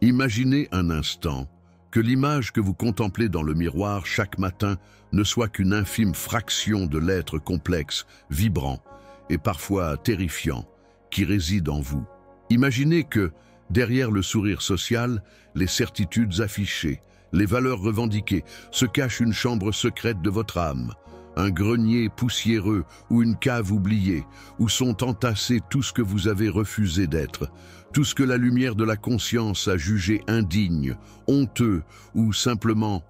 Imaginez un instant que l'image que vous contemplez dans le miroir chaque matin ne soit qu'une infime fraction de l'être complexe, vibrant et parfois terrifiant qui réside en vous. Imaginez que, derrière le sourire social, les certitudes affichées, les valeurs revendiquées, se cache une chambre secrète de votre âme, un grenier poussiéreux ou une cave oubliée, où sont entassés tout ce que vous avez refusé d'être, tout ce que la lumière de la conscience a jugé indigne, honteux ou simplement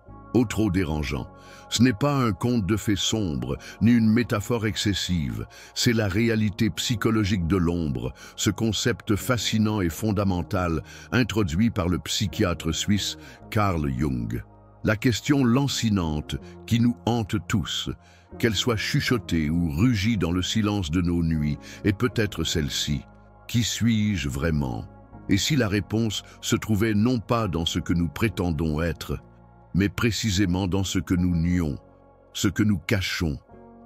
trop dérangeant. Ce n'est pas un conte de fées sombres, ni une métaphore excessive, c'est la réalité psychologique de l'ombre, ce concept fascinant et fondamental introduit par le psychiatre suisse Carl Jung. La question lancinante qui nous hante tous, qu'elle soit chuchotée ou rugie dans le silence de nos nuits, est peut-être celle-ci. Qui suis-je vraiment? Et si la réponse se trouvait non pas dans ce que nous prétendons être, mais précisément dans ce que nous nions, ce que nous cachons,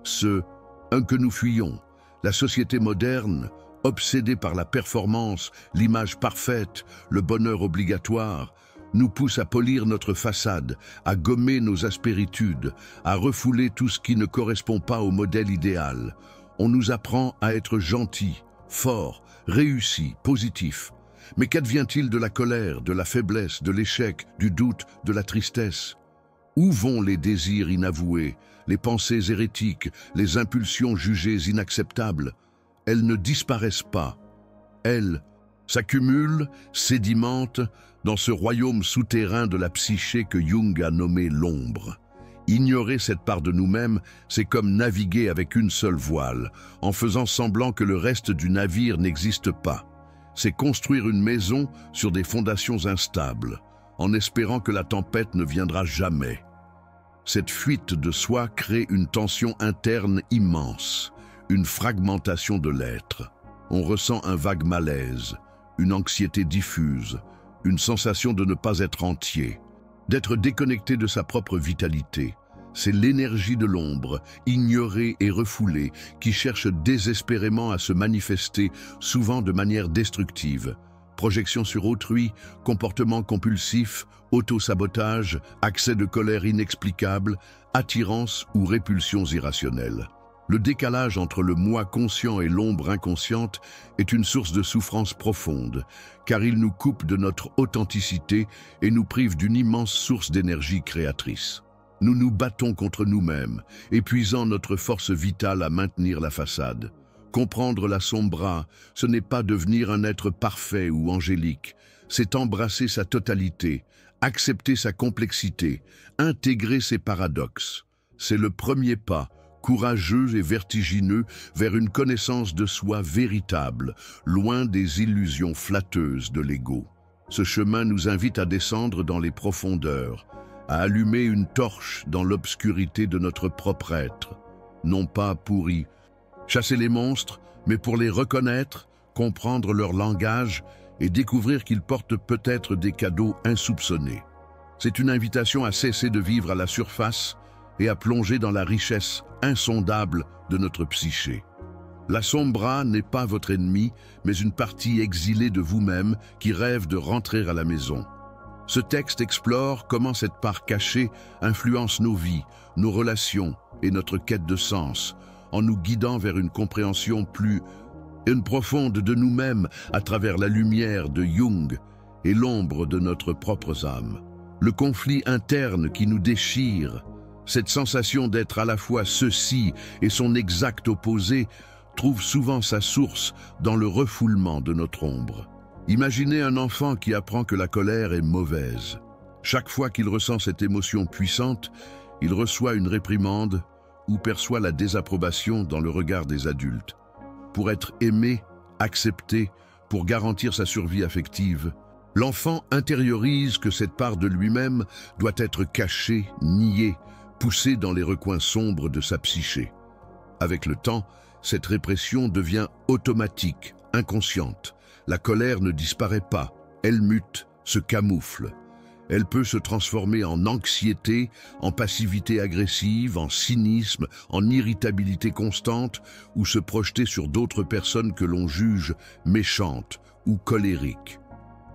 ce que nous fuyons. La société moderne, obsédée par la performance, l'image parfaite, le bonheur obligatoire, nous pousse à polir notre façade, à gommer nos aspéritudes, à refouler tout ce qui ne correspond pas au modèle idéal. On nous apprend à être gentils, forts, réussis, positifs. Mais qu'advient-il de la colère, de la faiblesse, de l'échec, du doute, de la tristesse? Où vont les désirs inavoués, les pensées hérétiques, les impulsions jugées inacceptables? Elles ne disparaissent pas. Elles s'accumulent, sédimentent dans ce royaume souterrain de la psyché que Jung a nommé l'ombre. Ignorer cette part de nous-mêmes, c'est comme naviguer avec une seule voile, en faisant semblant que le reste du navire n'existe pas. C'est construire une maison sur des fondations instables, en espérant que la tempête ne viendra jamais. Cette fuite de soi crée une tension interne immense, une fragmentation de l'être. On ressent un vague malaise, une anxiété diffuse, une sensation de ne pas être entier, d'être déconnecté de sa propre vitalité. C'est l'énergie de l'ombre, ignorée et refoulée, qui cherche désespérément à se manifester, souvent de manière destructive. Projection sur autrui, comportement compulsif, auto-sabotage, accès de colère inexplicable, attirance ou répulsions irrationnelles. Le décalage entre le moi conscient et l'ombre inconsciente est une source de souffrance profonde, car il nous coupe de notre authenticité et nous prive d'une immense source d'énergie créatrice. Nous nous battons contre nous-mêmes, épuisant notre force vitale à maintenir la façade. Comprendre la sombra, ce n'est pas devenir un être parfait ou angélique, c'est embrasser sa totalité, accepter sa complexité, intégrer ses paradoxes. C'est le premier pas, courageux et vertigineux, vers une connaissance de soi véritable, loin des illusions flatteuses de l'ego. Ce chemin nous invite à descendre dans les profondeurs, à allumer une torche dans l'obscurité de notre propre être, non pas pour y chasser les monstres, mais pour les reconnaître, comprendre leur langage et découvrir qu'ils portent peut-être des cadeaux insoupçonnés. C'est une invitation à cesser de vivre à la surface et à plonger dans la richesse insondable de notre psyché. La sombra n'est pas votre ennemi, mais une partie exilée de vous-même qui rêve de rentrer à la maison. Ce texte explore comment cette part cachée influence nos vies, nos relations et notre quête de sens, en nous guidant vers une compréhension plus profonde de nous-mêmes à travers la lumière de Jung et l'ombre de notre propre âme. Le conflit interne qui nous déchire, cette sensation d'être à la fois ceci et son exact opposé, trouve souvent sa source dans le refoulement de notre ombre. Imaginez un enfant qui apprend que la colère est mauvaise. Chaque fois qu'il ressent cette émotion puissante, il reçoit une réprimande ou perçoit la désapprobation dans le regard des adultes. Pour être aimé, accepté, pour garantir sa survie affective, l'enfant intériorise que cette part de lui-même doit être cachée, niée, poussée dans les recoins sombres de sa psyché. Avec le temps, cette répression devient automatique, inconsciente. La colère ne disparaît pas, elle mute, se camoufle. Elle peut se transformer en anxiété, en passivité agressive, en cynisme, en irritabilité constante, ou se projeter sur d'autres personnes que l'on juge méchantes ou colériques.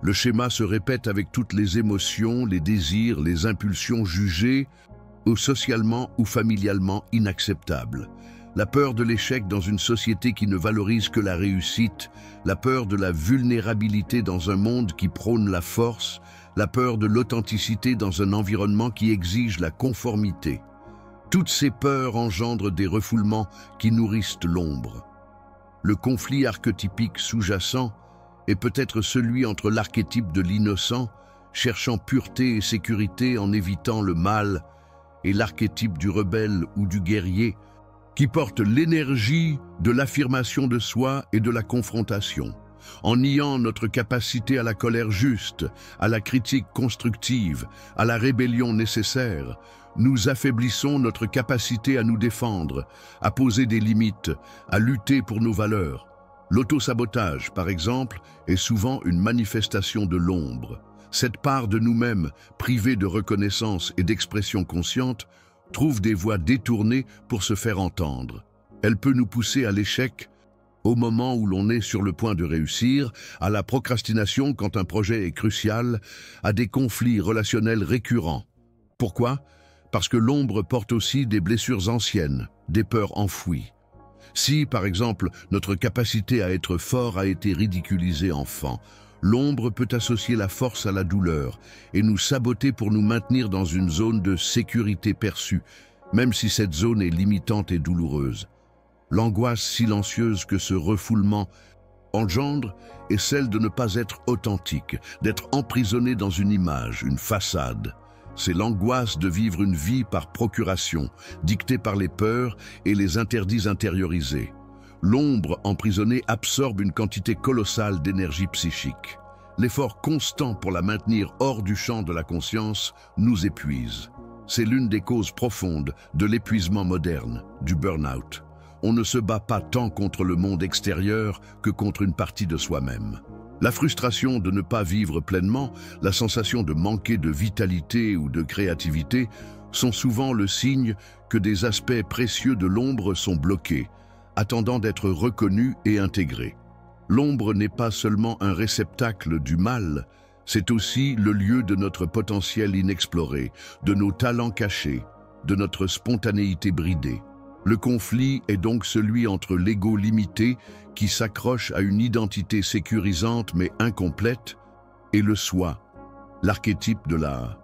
Le schéma se répète avec toutes les émotions, les désirs, les impulsions jugées ou socialement ou familialement inacceptables. La peur de l'échec dans une société qui ne valorise que la réussite, la peur de la vulnérabilité dans un monde qui prône la force, la peur de l'authenticité dans un environnement qui exige la conformité. Toutes ces peurs engendrent des refoulements qui nourrissent l'ombre. Le conflit archétypique sous-jacent est peut-être celui entre l'archétype de l'innocent, cherchant pureté et sécurité en évitant le mal, et l'archétype du rebelle ou du guerrier, qui porte l'énergie de l'affirmation de soi et de la confrontation. En niant notre capacité à la colère juste, à la critique constructive, à la rébellion nécessaire, nous affaiblissons notre capacité à nous défendre, à poser des limites, à lutter pour nos valeurs. L'autosabotage, par exemple, est souvent une manifestation de l'ombre. Cette part de nous-mêmes, privée de reconnaissance et d'expression consciente, trouve des voies détournées pour se faire entendre. Elle peut nous pousser à l'échec au moment où l'on est sur le point de réussir, à la procrastination quand un projet est crucial, à des conflits relationnels récurrents. Pourquoi ? Parce que l'ombre porte aussi des blessures anciennes, des peurs enfouies. Si, par exemple, notre capacité à être fort a été ridiculisée enfant, l'ombre peut associer la force à la douleur et nous saboter pour nous maintenir dans une zone de sécurité perçue, même si cette zone est limitante et douloureuse. L'angoisse silencieuse que ce refoulement engendre est celle de ne pas être authentique, d'être emprisonné dans une image, une façade. C'est l'angoisse de vivre une vie par procuration, dictée par les peurs et les interdits intériorisés. L'ombre emprisonnée absorbe une quantité colossale d'énergie psychique. L'effort constant pour la maintenir hors du champ de la conscience nous épuise. C'est l'une des causes profondes de l'épuisement moderne, du burn-out. On ne se bat pas tant contre le monde extérieur que contre une partie de soi-même. La frustration de ne pas vivre pleinement, la sensation de manquer de vitalité ou de créativité sont souvent le signe que des aspects précieux de l'ombre sont bloqués, attendant d'être reconnus et intégrés. L'ombre n'est pas seulement un réceptacle du mal, c'est aussi le lieu de notre potentiel inexploré, de nos talents cachés, de notre spontanéité bridée. Le conflit est donc celui entre l'ego limité, qui s'accroche à une identité sécurisante mais incomplète, et le soi, l'archétype de la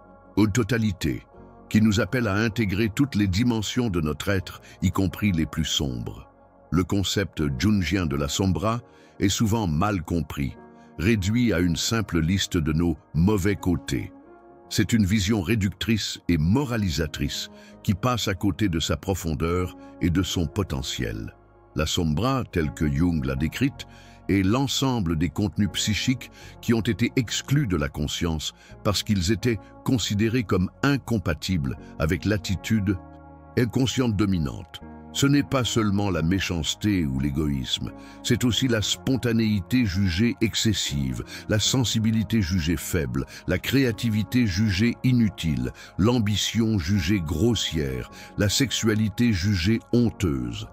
totalité, qui nous appelle à intégrer toutes les dimensions de notre être, y compris les plus sombres. Le concept jungien de la sombra est souvent mal compris, réduit à une simple liste de nos mauvais côtés. C'est une vision réductrice et moralisatrice qui passe à côté de sa profondeur et de son potentiel. La sombra, telle que Jung l'a décrite, est l'ensemble des contenus psychiques qui ont été exclus de la conscience parce qu'ils étaient considérés comme incompatibles avec l'attitude inconsciente dominante. Ce n'est pas seulement la méchanceté ou l'égoïsme, c'est aussi la spontanéité jugée excessive, la sensibilité jugée faible, la créativité jugée inutile, l'ambition jugée grossière, la sexualité jugée honteuse.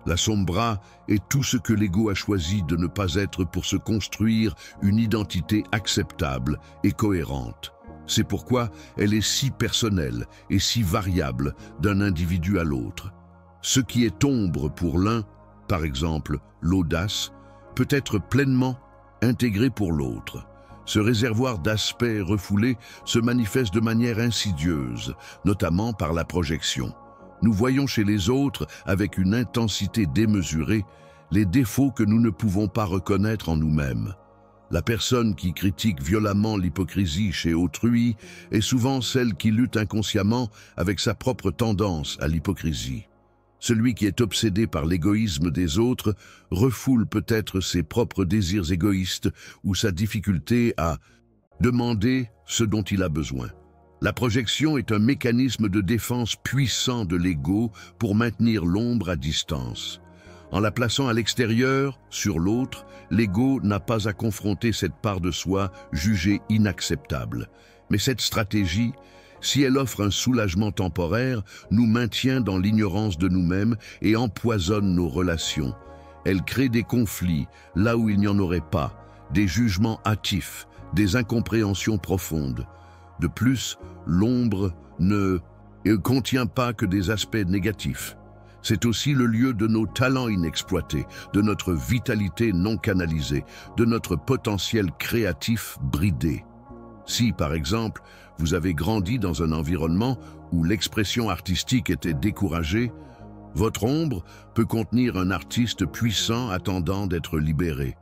La sombra est tout ce que l'ego a choisi de ne pas être pour se construire une identité acceptable et cohérente. C'est pourquoi elle est si personnelle et si variable d'un individu à l'autre. Ce qui est ombre pour l'un, par exemple l'audace, peut être pleinement intégré pour l'autre. Ce réservoir d'aspects refoulés se manifeste de manière insidieuse, notamment par la projection. Nous voyons chez les autres, avec une intensité démesurée, les défauts que nous ne pouvons pas reconnaître en nous-mêmes. La personne qui critique violemment l'hypocrisie chez autrui est souvent celle qui lutte inconsciemment avec sa propre tendance à l'hypocrisie. Celui qui est obsédé par l'égoïsme des autres refoule peut-être ses propres désirs égoïstes ou sa difficulté à demander ce dont il a besoin. La projection est un mécanisme de défense puissant de l'ego pour maintenir l'ombre à distance. En la plaçant à l'extérieur, sur l'autre, l'ego n'a pas à confronter cette part de soi jugée inacceptable. Mais cette stratégie, si elle offre un soulagement temporaire, nous maintient dans l'ignorance de nous-mêmes et empoisonne nos relations. Elle crée des conflits là où il n'y en aurait pas, des jugements hâtifs, des incompréhensions profondes. De plus, l'ombre ne contient pas que des aspects négatifs. C'est aussi le lieu de nos talents inexploités, de notre vitalité non canalisée, de notre potentiel créatif bridé. Si, par exemple, vous avez grandi dans un environnement où l'expression artistique était découragée, votre ombre peut contenir un artiste puissant attendant d'être libéré.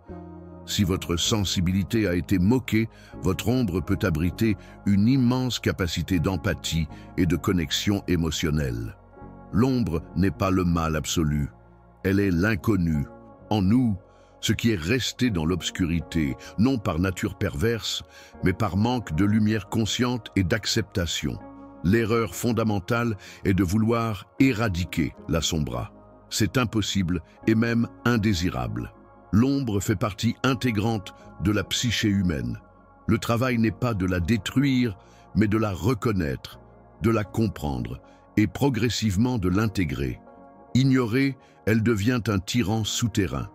Si votre sensibilité a été moquée, votre ombre peut abriter une immense capacité d'empathie et de connexion émotionnelle. L'ombre n'est pas le mal absolu, elle est l'inconnu. En nous, ce qui est resté dans l'obscurité, non par nature perverse, mais par manque de lumière consciente et d'acceptation. L'erreur fondamentale est de vouloir éradiquer la sombra. C'est impossible et même indésirable. L'ombre fait partie intégrante de la psyché humaine. Le travail n'est pas de la détruire, mais de la reconnaître, de la comprendre et progressivement de l'intégrer. Ignorée, elle devient un tyran souterrain.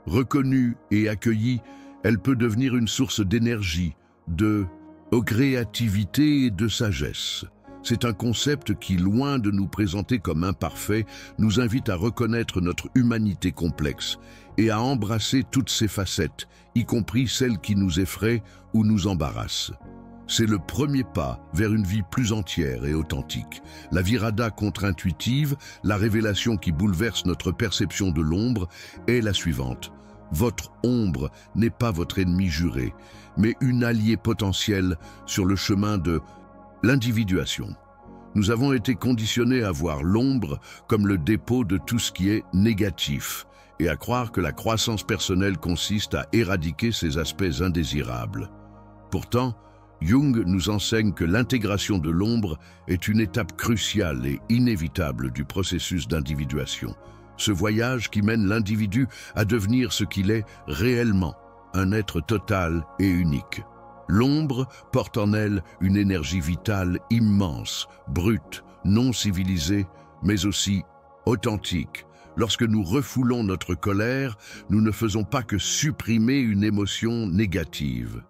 Reconnue et accueillie, elle peut devenir une source d'énergie, de créativité et de sagesse. C'est un concept qui, loin de nous présenter comme imparfaits, nous invite à reconnaître notre humanité complexe et à embrasser toutes ses facettes, y compris celles qui nous effraient ou nous embarrassent. C'est le premier pas vers une vie plus entière et authentique. La virada contre-intuitive, la révélation qui bouleverse notre perception de l'ombre, est la suivante. Votre ombre n'est pas votre ennemi juré, mais une alliée potentielle sur le chemin de l'individuation. Nous avons été conditionnés à voir l'ombre comme le dépôt de tout ce qui est négatif et à croire que la croissance personnelle consiste à éradiquer ces aspects indésirables. Pourtant, Jung nous enseigne que l'intégration de l'ombre est une étape cruciale et inévitable du processus d'individuation. Ce voyage qui mène l'individu à devenir ce qu'il est réellement, un être total et unique. L'ombre porte en elle une énergie vitale immense, brute, non civilisée, mais aussi authentique. Lorsque nous refoulons notre colère, nous ne faisons pas que supprimer une émotion négative.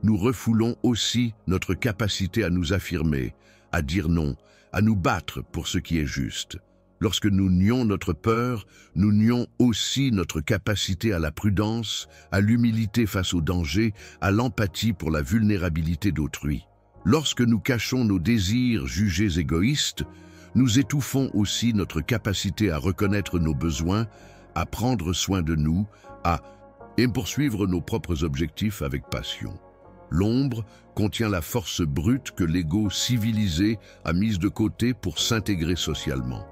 Nous refoulons aussi notre capacité à nous affirmer, à dire non, à nous battre pour ce qui est juste. Lorsque nous nions notre peur, nous nions aussi notre capacité à la prudence, à l'humilité face au danger, à l'empathie pour la vulnérabilité d'autrui. Lorsque nous cachons nos désirs jugés égoïstes, nous étouffons aussi notre capacité à reconnaître nos besoins, à prendre soin de nous, et poursuivre nos propres objectifs avec passion. L'ombre contient la force brute que l'ego civilisé a mise de côté pour s'intégrer socialement.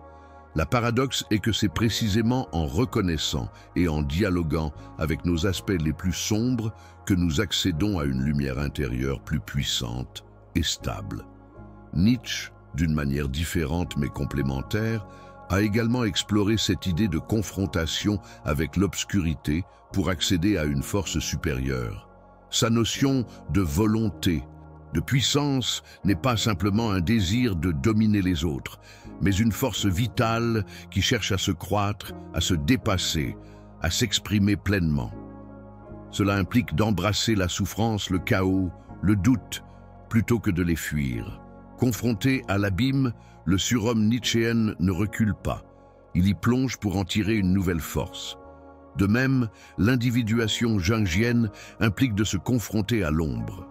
La paradoxe est que c'est précisément en reconnaissant et en dialoguant avec nos aspects les plus sombres que nous accédons à une lumière intérieure plus puissante et stable. Nietzsche, d'une manière différente mais complémentaire, a également exploré cette idée de confrontation avec l'obscurité pour accéder à une force supérieure. Sa notion de volonté, de puissance n'est pas simplement un désir de dominer les autres, mais une force vitale qui cherche à se croître, à se dépasser, à s'exprimer pleinement. Cela implique d'embrasser la souffrance, le chaos, le doute, plutôt que de les fuir. Confronté à l'abîme, le surhomme nietzschéen ne recule pas. Il y plonge pour en tirer une nouvelle force. De même, l'individuation jungienne implique de se confronter à l'ombre.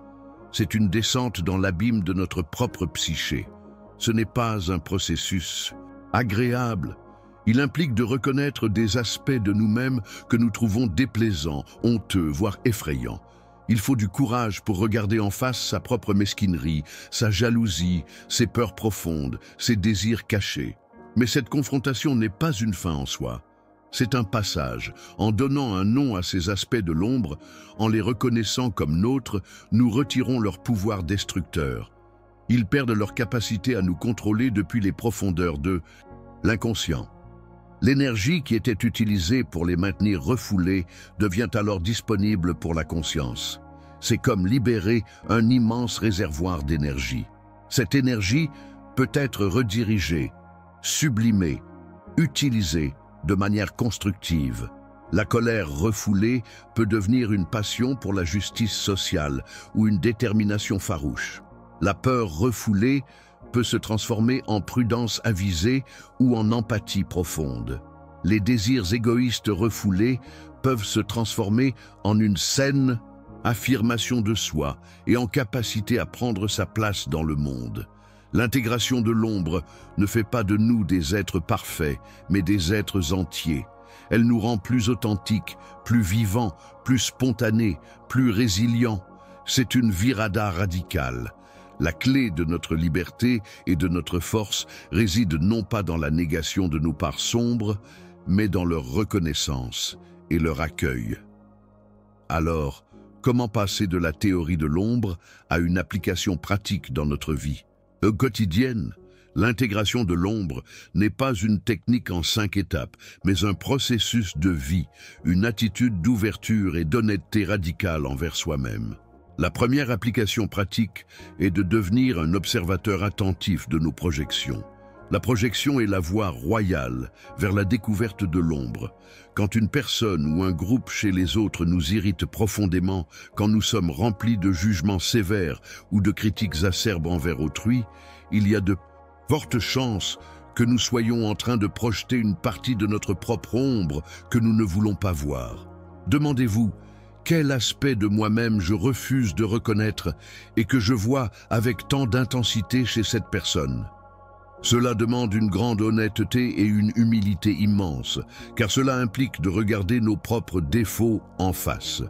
C'est une descente dans l'abîme de notre propre psyché. Ce n'est pas un processus agréable. Il implique de reconnaître des aspects de nous-mêmes que nous trouvons déplaisants, honteux, voire effrayants. Il faut du courage pour regarder en face sa propre mesquinerie, sa jalousie, ses peurs profondes, ses désirs cachés. Mais cette confrontation n'est pas une fin en soi. C'est un passage. En donnant un nom à ces aspects de l'ombre, en les reconnaissant comme nôtres, nous retirons leur pouvoir destructeur. Ils perdent leur capacité à nous contrôler depuis les profondeurs de l'inconscient. L'énergie qui était utilisée pour les maintenir refoulés devient alors disponible pour la conscience. C'est comme libérer un immense réservoir d'énergie. Cette énergie peut être redirigée, sublimée, utilisée de manière constructive. La colère refoulée peut devenir une passion pour la justice sociale ou une détermination farouche. La peur refoulée peut se transformer en prudence avisée ou en empathie profonde. Les désirs égoïstes refoulés peuvent se transformer en une saine affirmation de soi et en capacité à prendre sa place dans le monde. L'intégration de l'ombre ne fait pas de nous des êtres parfaits, mais des êtres entiers. Elle nous rend plus authentiques, plus vivants, plus spontanés, plus résilients. C'est une virada radicale. La clé de notre liberté et de notre force réside non pas dans la négation de nos parts sombres, mais dans leur reconnaissance et leur accueil. Alors, comment passer de la théorie de l'ombre à une application pratique dans notre vie quotidienne? L'intégration de l'ombre n'est pas une technique en 5 étapes, mais un processus de vie, une attitude d'ouverture et d'honnêteté radicale envers soi-même. La première application pratique est de devenir un observateur attentif de nos projections. La projection est la voie royale vers la découverte de l'ombre. Quand une personne ou un groupe chez les autres nous irrite profondément, quand nous sommes remplis de jugements sévères ou de critiques acerbes envers autrui, il y a de fortes chances que nous soyons en train de projeter une partie de notre propre ombre que nous ne voulons pas voir. Demandez-vous, quel aspect de moi-même je refuse de reconnaître et que je vois avec tant d'intensité chez cette personne? Cela demande une grande honnêteté et une humilité immense, car cela implique de regarder nos propres défauts en face.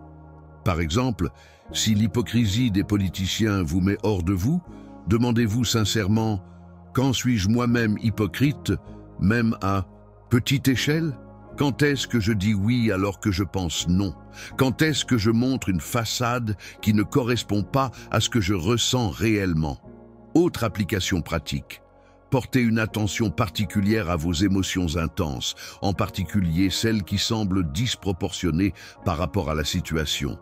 Par exemple, si l'hypocrisie des politiciens vous met hors de vous, demandez-vous sincèrement: quand suis-je moi-même hypocrite, même à petite échelle? Quand est-ce que je dis oui alors que je pense non? Quand est-ce que je montre une façade qui ne correspond pas à ce que je ressens réellement? Autre application pratique. Portez une attention particulière à vos émotions intenses, en particulier celles qui semblent disproportionnées par rapport à la situation.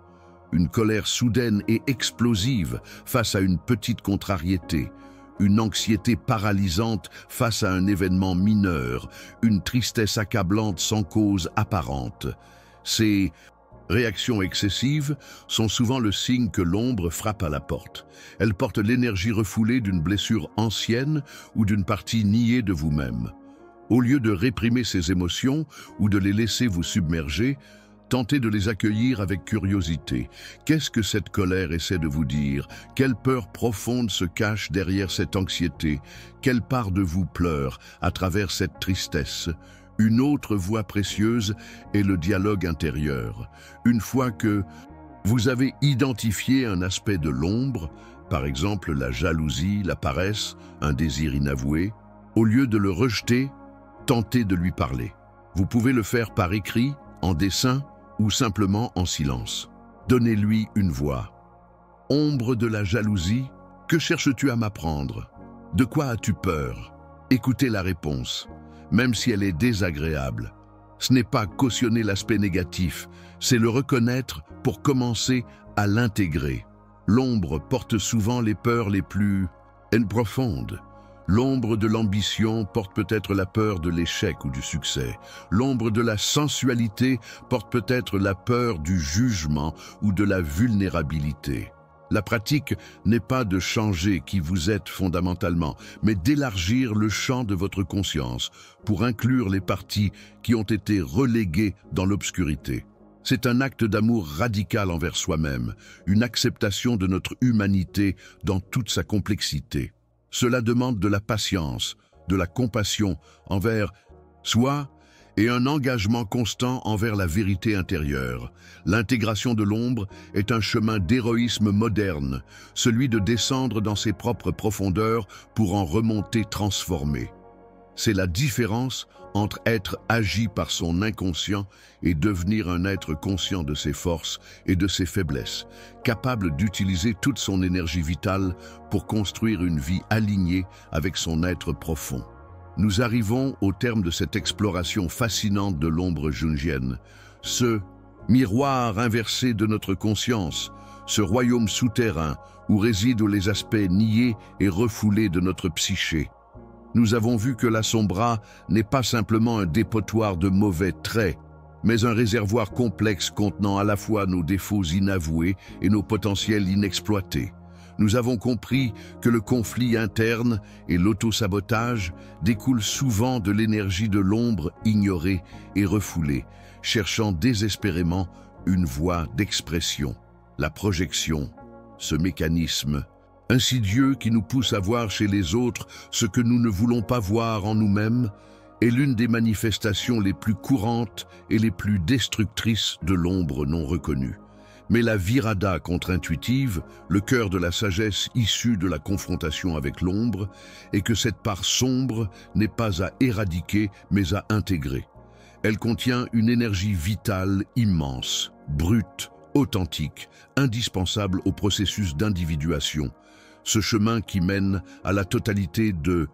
Une colère soudaine et explosive face à une petite contrariété, une anxiété paralysante face à un événement mineur, une tristesse accablante sans cause apparente. Ces réactions excessives sont souvent le signe que l'ombre frappe à la porte. Elles portent l'énergie refoulée d'une blessure ancienne ou d'une partie niée de vous-même. Au lieu de réprimer ces émotions ou de les laisser vous submerger, tentez de les accueillir avec curiosité. Qu'est-ce que cette colère essaie de vous dire? Quelle peur profonde se cache derrière cette anxiété? Quelle part de vous pleure à travers cette tristesse? Une autre voie précieuse est le dialogue intérieur. Une fois que vous avez identifié un aspect de l'ombre, par exemple la jalousie, la paresse, un désir inavoué, au lieu de le rejeter, tentez de lui parler. Vous pouvez le faire par écrit, en dessin ou simplement en silence. Donnez-lui une voix. Ombre de la jalousie, que cherches-tu à m'apprendre? De quoi as-tu peur? Écoutez la réponse, même si elle est désagréable. Ce n'est pas cautionner l'aspect négatif, c'est le reconnaître pour commencer à l'intégrer. L'ombre porte souvent les peurs les plus profondes. L'ombre de l'ambition porte peut-être la peur de l'échec ou du succès. L'ombre de la sensualité porte peut-être la peur du jugement ou de la vulnérabilité. La pratique n'est pas de changer qui vous êtes fondamentalement, mais d'élargir le champ de votre conscience pour inclure les parties qui ont été reléguées dans l'obscurité. C'est un acte d'amour radical envers soi-même, une acceptation de notre humanité dans toute sa complexité. Cela demande de la patience, de la compassion envers soi et un engagement constant envers la vérité intérieure. L'intégration de l'ombre est un chemin d'héroïsme moderne, celui de descendre dans ses propres profondeurs pour en remonter transformé. C'est la différence entre être agi par son inconscient et devenir un être conscient de ses forces et de ses faiblesses, capable d'utiliser toute son énergie vitale pour construire une vie alignée avec son être profond. Nous arrivons au terme de cette exploration fascinante de l'ombre jungienne, ce miroir inversé de notre conscience, ce royaume souterrain où résident les aspects niés et refoulés de notre psyché. Nous avons vu que la sombra n'est pas simplement un dépotoir de mauvais traits, mais un réservoir complexe contenant à la fois nos défauts inavoués et nos potentiels inexploités. Nous avons compris que le conflit interne et l'autosabotage découlent souvent de l'énergie de l'ombre ignorée et refoulée, cherchant désespérément une voie d'expression. La projection, ce mécanisme insidieux qui nous pousse à voir chez les autres ce que nous ne voulons pas voir en nous-mêmes, est l'une des manifestations les plus courantes et les plus destructrices de l'ombre non reconnue. Mais la virada contre-intuitive, le cœur de la sagesse issue de la confrontation avec l'ombre, est que cette part sombre n'est pas à éradiquer mais à intégrer. Elle contient une énergie vitale immense, brute, authentique, indispensable au processus d'individuation, ce chemin qui mène à la totalité de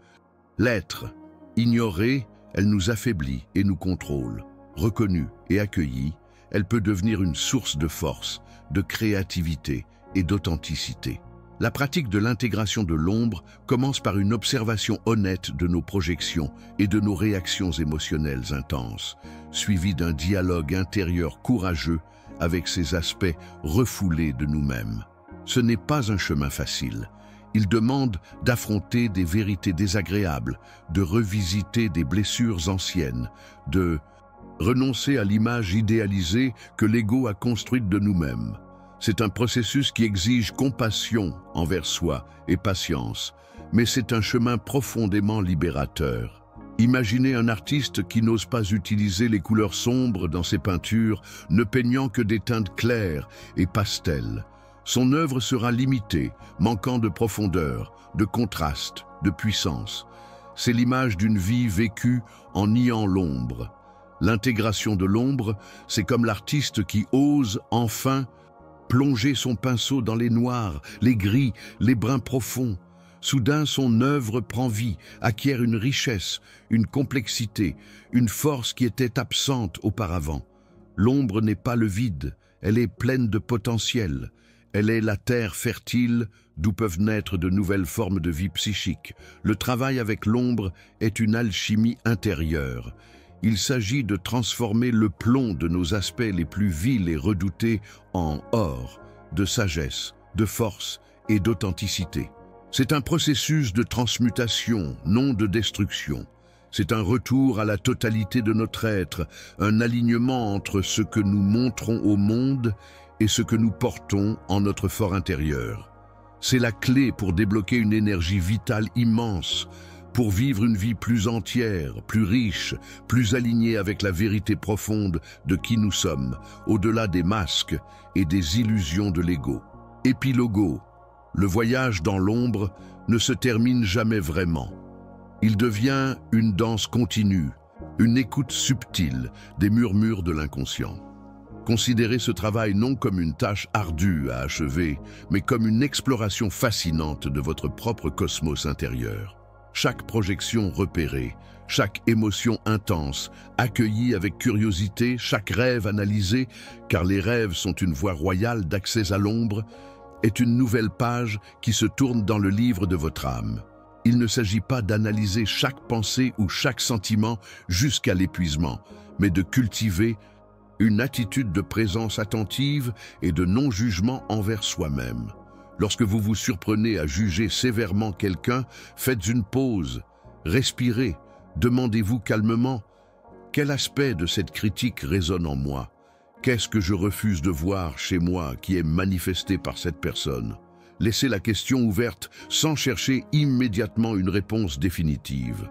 l'être. Ignorée, elle nous affaiblit et nous contrôle. Reconnue et accueillie, elle peut devenir une source de force, de créativité et d'authenticité. La pratique de l'intégration de l'ombre commence par une observation honnête de nos projections et de nos réactions émotionnelles intenses, suivie d'un dialogue intérieur courageux avec ces aspects refoulés de nous-mêmes. Ce n'est pas un chemin facile. Il demande d'affronter des vérités désagréables, de revisiter des blessures anciennes, de renoncer à l'image idéalisée que l'ego a construite de nous-mêmes. C'est un processus qui exige compassion envers soi et patience, mais c'est un chemin profondément libérateur. Imaginez un artiste qui n'ose pas utiliser les couleurs sombres dans ses peintures, ne peignant que des teintes claires et pastels. Son œuvre sera limitée, manquant de profondeur, de contraste, de puissance. C'est l'image d'une vie vécue en niant l'ombre. L'intégration de l'ombre, c'est comme l'artiste qui ose enfin plonger son pinceau dans les noirs, les gris, les bruns profonds. Soudain, son œuvre prend vie, acquiert une richesse, une complexité, une force qui était absente auparavant. L'ombre n'est pas le vide, elle est pleine de potentiel. Elle est la terre fertile d'où peuvent naître de nouvelles formes de vie psychique. Le travail avec l'ombre est une alchimie intérieure. Il s'agit de transformer le plomb de nos aspects les plus vils et redoutés en or, de sagesse, de force et d'authenticité. C'est un processus de transmutation, non de destruction. C'est un retour à la totalité de notre être, un alignement entre ce que nous montrons au monde et ce que nous portons en notre fort intérieur. C'est la clé pour débloquer une énergie vitale immense, pour vivre une vie plus entière, plus riche, plus alignée avec la vérité profonde de qui nous sommes, au-delà des masques et des illusions de l'ego. Épilogo, le voyage dans l'ombre ne se termine jamais vraiment. Il devient une danse continue, une écoute subtile des murmures de l'inconscient. Considérez ce travail non comme une tâche ardue à achever, mais comme une exploration fascinante de votre propre cosmos intérieur. Chaque projection repérée, chaque émotion intense, accueillie avec curiosité, chaque rêve analysé, car les rêves sont une voie royale d'accès à l'ombre, est une nouvelle page qui se tourne dans le livre de votre âme. Il ne s'agit pas d'analyser chaque pensée ou chaque sentiment jusqu'à l'épuisement, mais de cultiver une attitude de présence attentive et de non-jugement envers soi-même. Lorsque vous vous surprenez à juger sévèrement quelqu'un, faites une pause, respirez, demandez-vous calmement « Quel aspect de cette critique résonne en moi ? Qu'est-ce que je refuse de voir chez moi qui est manifesté par cette personne ?» Laissez la question ouverte sans chercher immédiatement une réponse définitive.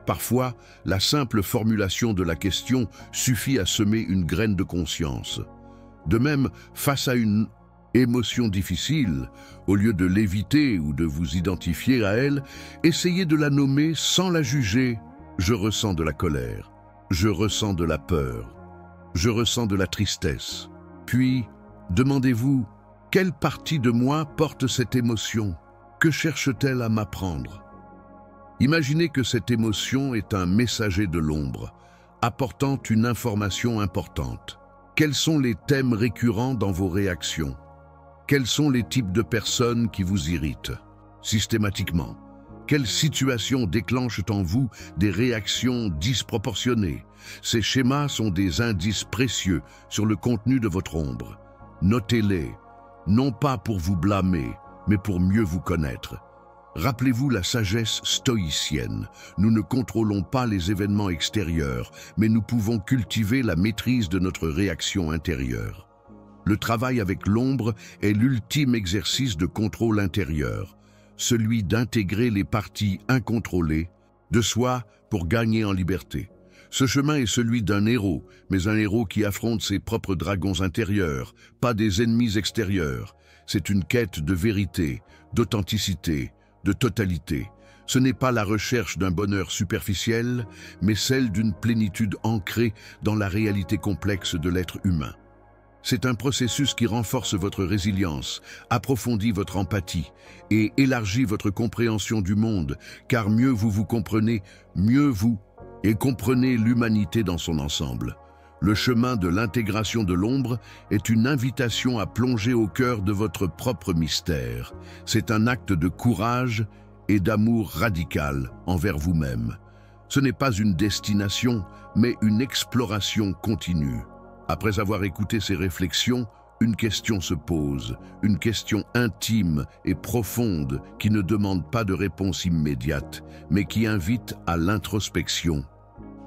Parfois, la simple formulation de la question suffit à semer une graine de conscience. De même, face à une émotion difficile, au lieu de l'éviter ou de vous identifier à elle, essayez de la nommer sans la juger. Je ressens de la colère, je ressens de la peur, je ressens de la tristesse. Puis, demandez-vous, quelle partie de moi porte cette émotion? Que cherche-t-elle à m'apprendre? Imaginez que cette émotion est un messager de l'ombre, apportant une information importante. Quels sont les thèmes récurrents dans vos réactions? Quels sont les types de personnes qui vous irritent? Systématiquement, Quelles situations déclenchent en vous des réactions disproportionnées? Ces schémas sont des indices précieux sur le contenu de votre ombre. Notez-les, non pas pour vous blâmer, mais pour mieux vous connaître. Rappelez-vous la sagesse stoïcienne. Nous ne contrôlons pas les événements extérieurs, mais nous pouvons cultiver la maîtrise de notre réaction intérieure. Le travail avec l'ombre est l'ultime exercice de contrôle intérieur, celui d'intégrer les parties incontrôlées de soi pour gagner en liberté. Ce chemin est celui d'un héros, mais un héros qui affronte ses propres dragons intérieurs, pas des ennemis extérieurs. C'est une quête de vérité, d'authenticité, de totalité. Ce n'est pas la recherche d'un bonheur superficiel, mais celle d'une plénitude ancrée dans la réalité complexe de l'être humain. C'est un processus qui renforce votre résilience, approfondit votre empathie et élargit votre compréhension du monde, car mieux vous vous comprenez, mieux vous et comprenez l'humanité dans son ensemble. Le chemin de l'intégration de l'ombre est une invitation à plonger au cœur de votre propre mystère. C'est un acte de courage et d'amour radical envers vous-même. Ce n'est pas une destination, mais une exploration continue. Après avoir écouté ces réflexions, une question se pose, une question intime et profonde qui ne demande pas de réponse immédiate, mais qui invite à l'introspection.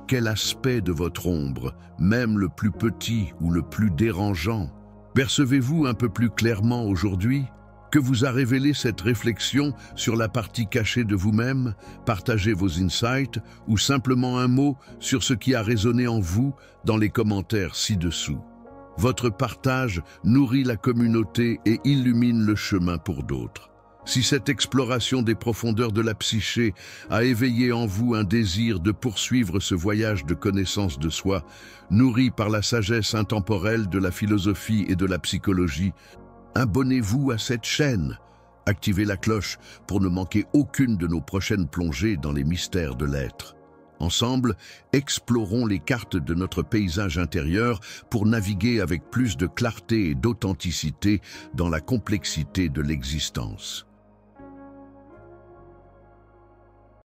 Quel aspect de votre ombre, même le plus petit ou le plus dérangeant, percevez-vous un peu plus clairement aujourd'hui? Que vous a révélé cette réflexion sur la partie cachée de vous-même? Partagez vos insights ou simplement un mot sur ce qui a résonné en vous dans les commentaires ci-dessous. Votre partage nourrit la communauté et illumine le chemin pour d'autres. Si cette exploration des profondeurs de la psyché a éveillé en vous un désir de poursuivre ce voyage de connaissance de soi, nourri par la sagesse intemporelle de la philosophie et de la psychologie, abonnez-vous à cette chaîne. Activez la cloche pour ne manquer aucune de nos prochaines plongées dans les mystères de l'être. Ensemble, explorons les cartes de notre paysage intérieur pour naviguer avec plus de clarté et d'authenticité dans la complexité de l'existence.